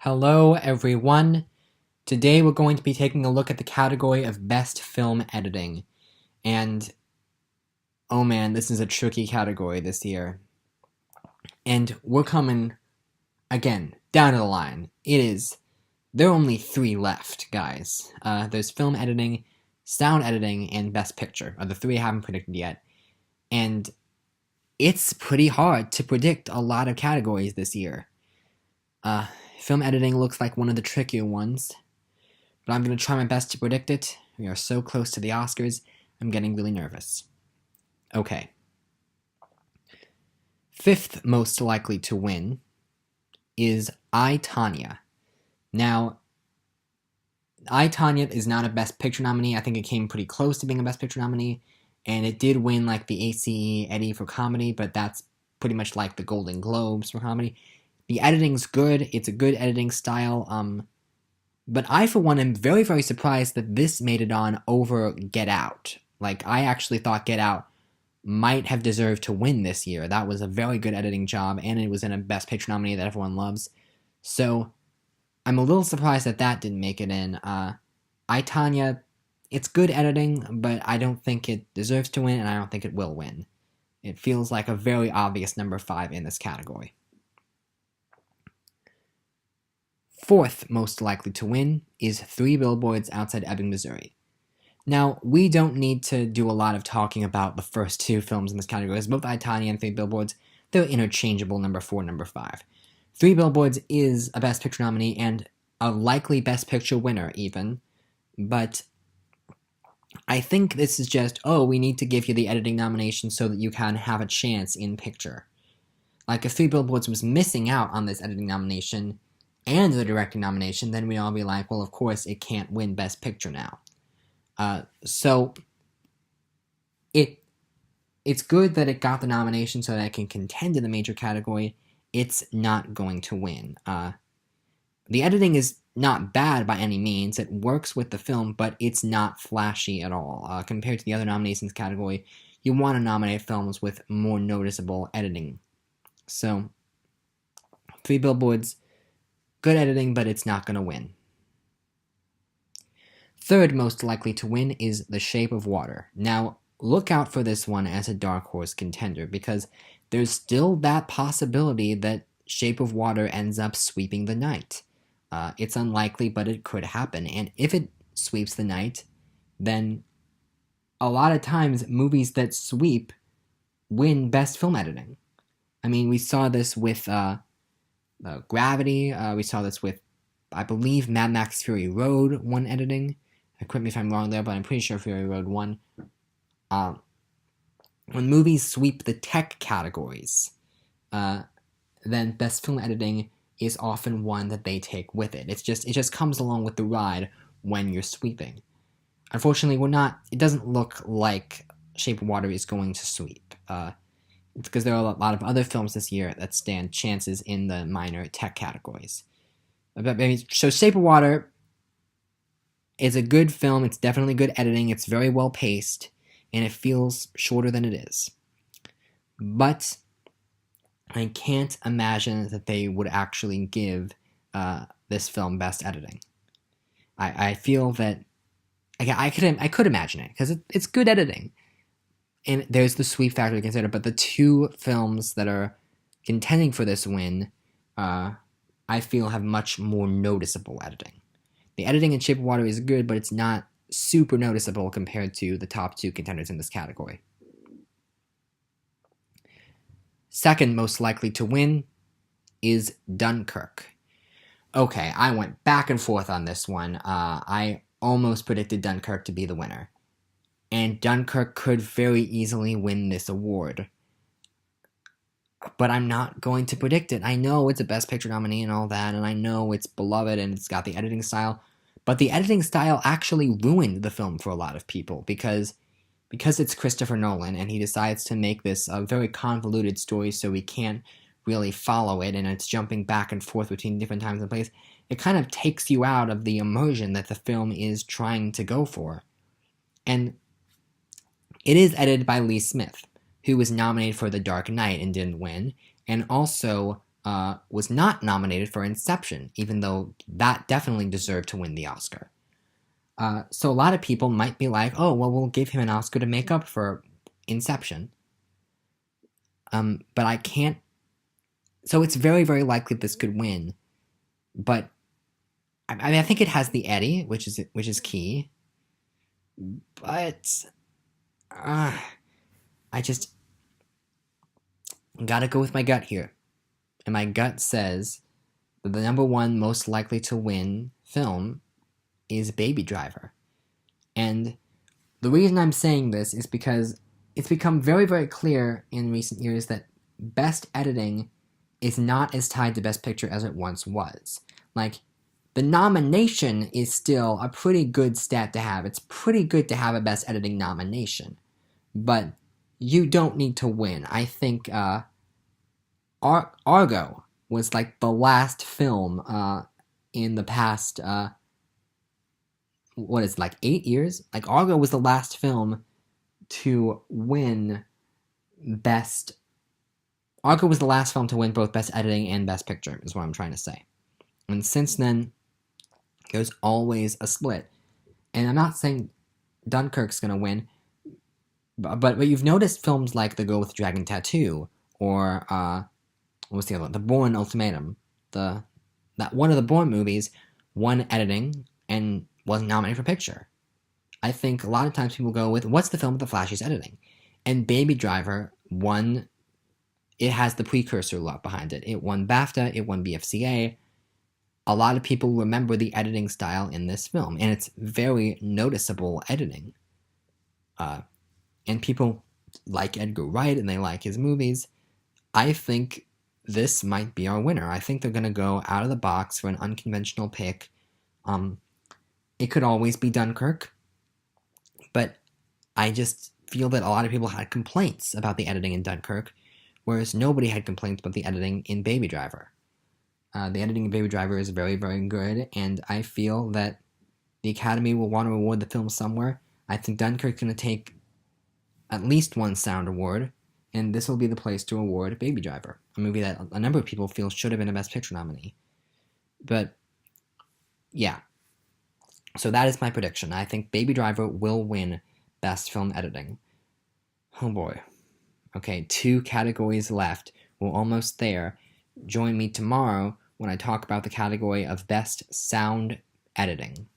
Hello everyone. Today we're going to be taking a look at the category of Best Film Editing. And oh man, this is a tricky category this year. And we're coming, again, down to the line. There are only three left, guys. There's film editing, sound editing, and Best Picture are the three I haven't predicted yet. And it's pretty hard to predict a lot of categories this year. Film editing looks like one of the trickier ones, but I'm going to try my best to predict it. We are so close to the Oscars, I'm getting really nervous. Okay. Fifth most likely to win is I, Tonya. Now, I, Tonya is not a Best Picture nominee. I think it came pretty close to being a Best Picture nominee, and it did win like the ACE Eddie for comedy, but that's pretty much like the Golden Globes for comedy. The editing's good. It's a good editing style. But I, for one, am very, very surprised that this made it on over Get Out. Like, I actually thought Get Out might have deserved to win this year. That was a very good editing job, and it was in a Best Picture nominee that everyone loves. So, I'm a little surprised that that didn't make it in. I, Tonya, it's good editing, but I don't think it deserves to win, and I don't think it will win. It feels like a very obvious number 5 in this category. Fourth most likely to win is 3 Billboards Outside Ebbing, Missouri. Now, we don't need to do a lot of talking about the first two films in this category, as both I, Tonya and 3 Billboards, they're interchangeable number 4 and number 5. 3 Billboards is a Best Picture nominee and a likely Best Picture winner, even, but I think this is just, we need to give you the editing nomination so that you can have a chance in picture. Like, if 3 Billboards was missing out on this editing nomination and the directing nomination, then we'd all be like, well, of course it can't win Best Picture now. So it's good that it got the nomination so that it can contend in the major category. It's not going to win. The editing is not bad by any means. It works with the film, but it's not flashy at all. Compared to the other nominees in this category, you want to nominate films with more noticeable editing. So, 3 Billboards, good editing, but it's not going to win. Third most likely to win is The Shape of Water. Now, look out for this one as a dark horse contender, because there's still that possibility that Shape of Water ends up sweeping the night. It's unlikely, but it could happen, and if it sweeps the night, then a lot of times movies that sweep win Best Film Editing. I mean, we saw this with Gravity. We saw this with, I believe, Mad Max Fury Road won editing. Correct me if I'm wrong there, but I'm pretty sure Fury Road won. When movies sweep the tech categories, then Best Film Editing is often one that they take with it. It just comes along with the ride when you're sweeping. Unfortunately, it doesn't look like Shape of Water is going to sweep. Because there are a lot of other films this year that stand chances in the minor tech categories. So Shape of Water is a good film. It's definitely good editing. It's very well paced, and it feels shorter than it is. But I can't imagine that they would actually give this film Best Editing. I feel that I could imagine it because it's good editing. And there's the sweep factor to consider, but the two films that are contending for this win, I feel have much more noticeable editing. The editing in Shape of Water is good, but it's not super noticeable compared to the top two contenders in this category. Second most likely to win is Dunkirk. Okay, I went back and forth on this one. I almost predicted Dunkirk to be the winner. And Dunkirk could very easily win this award. But I'm not going to predict it. I know it's a Best Picture nominee and all that, and I know it's beloved and it's got the editing style, but the editing style actually ruined the film for a lot of people because it's Christopher Nolan and he decides to make this a very convoluted story so we can't really follow it, and it's jumping back and forth between different times and places. It kind of takes you out of the immersion that the film is trying to go for. And it is edited by Lee Smith, who was nominated for The Dark Knight and didn't win, and also was not nominated for Inception, even though that definitely deserved to win the Oscar. So a lot of people might be like, oh, well, we'll give him an Oscar to make up for Inception. But I can't. So it's very, very likely this could win. But I mean, I think it has the Eddie, which is key. But I just gotta go with my gut here. And my gut says that the number one most likely to win film is Baby Driver. And the reason I'm saying this is because it's become very, very clear in recent years that best editing is not as tied to Best Picture as it once was. Like, the nomination is still a pretty good stat to have. It's pretty good to have a Best Editing nomination. But you don't need to win. I think Argo was like the last film in the past, 8 years? Like, Argo was the last film to win Best... Argo was the last film to win both Best Editing and Best Picture, is what I'm trying to say. And since then, there's always a split. And I'm not saying Dunkirk's gonna win, but you've noticed films like The Girl with the Dragon Tattoo, or, what was the other one? The Bourne Ultimatum. That one of the Bourne movies won editing and wasn't nominated for picture. I think a lot of times people go with, what's the film with the flashiest editing? And Baby Driver won... It has the precursor lot behind it. It won BAFTA, it won BFCA. A lot of people remember the editing style in this film, and it's very noticeable editing. And people like Edgar Wright, and they like his movies. I think this might be our winner. I think they're going to go out of the box for an unconventional pick. It could always be Dunkirk, but I just feel that a lot of people had complaints about the editing in Dunkirk, whereas nobody had complaints about the editing in Baby Driver. The editing in Baby Driver is very, very good, and I feel that the Academy will want to award the film somewhere. I think Dunkirk's going to take at least one Sound Award, and this will be the place to award Baby Driver, a movie that a number of people feel should have been a Best Picture nominee. But, yeah. So that is my prediction. I think Baby Driver will win Best Film Editing. Oh boy. Okay, 2 categories left. We're almost there. Join me tomorrow when I talk about the category of Best Sound Editing.